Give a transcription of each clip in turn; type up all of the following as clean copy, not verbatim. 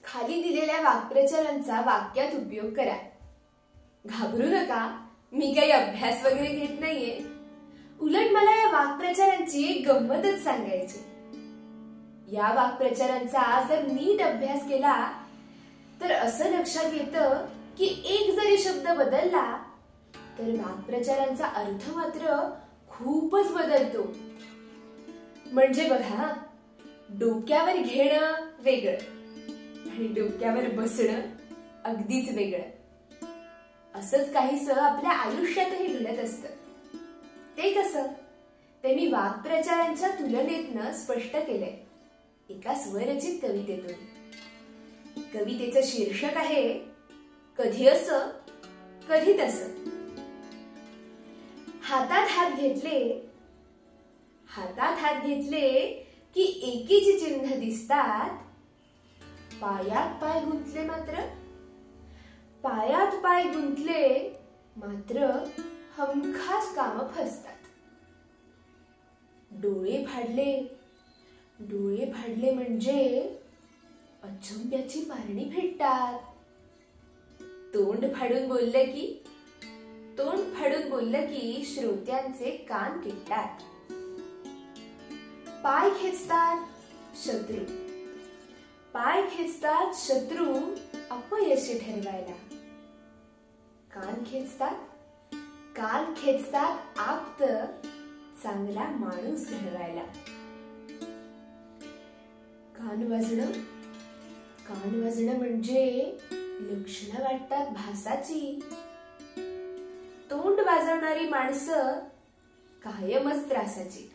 खाली दिलेल्या वाक्प्रचारांचा वाक्यात उपयोग करा. घाबरू नका, मी काही अभ्यास वगैरे घेत नाहीये. उलट मला या वाक्प्रचारांची एक गंमतच सांगायची. या वाक्प्रचारांचा जर नीट अभ्यास केला तर असं लक्षात येतं की एक जरी शब्द बदलला तर वाक्प्रचारांचा अर्थ मात्र खूपच बदलतो. म्हणजे बघा, डोक्यावर घेणं वेगळं आणि डोक्यावर बसणं अगदीच वेगळं. असंच काहीसं आपल्या आयुष्यातही घडत असतं. ते कसं, ते मी वाक्प्रचारांच्या तुलनेतनं स्पष्ट केलंय एका स्वरचित कवितेतून. कवितेचं शीर्षक आहे कधी असं कधी तसं. हातात हात घेतले की एकीची चिन्ह दिसतात. पायात पाय गुंतले मात्र हमखास काम फसतात. डोळे फाडले म्हणजे अचंब्याची पारणी भेटतात. तोंड फाडून बोललं की श्रोत्यांचे कान किटतात. पाय खेचतात शत्रू अपयशी ठरवायला. कान खेचतात आप्त चांगला माणूस घडवायला. कान वाजणं म्हणजे लक्षणं वाटतात भासाची. तोंड वाजवणारी माणसं कायमच त्रासाची.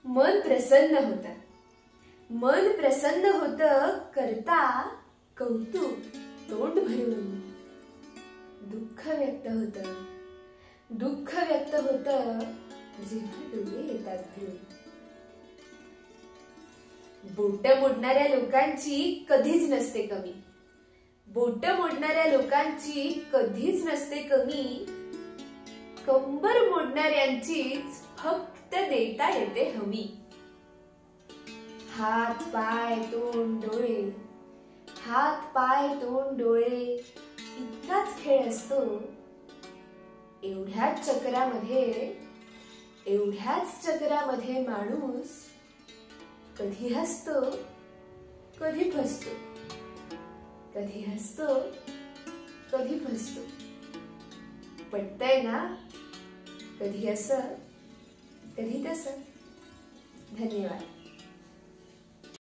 मन प्रसन्न होतं करता कौतुक तोंड भरून. दुःख व्यक्त होतं जेव्हा डोळे येतात भरून. बोट मोडणाऱ्या लोकांची कधीच नसते कमी. कंबर मोडणाऱ्यांचीच फक्त देता येते हमी. हात पाय तोंड डोळे इतकाच खेळ असतो. एवढ्याच चक्रामध्ये माणूस कधी हसतो कधी फसतो. पटतंय ना? कधी असं कधी तसं. धन्यवाद.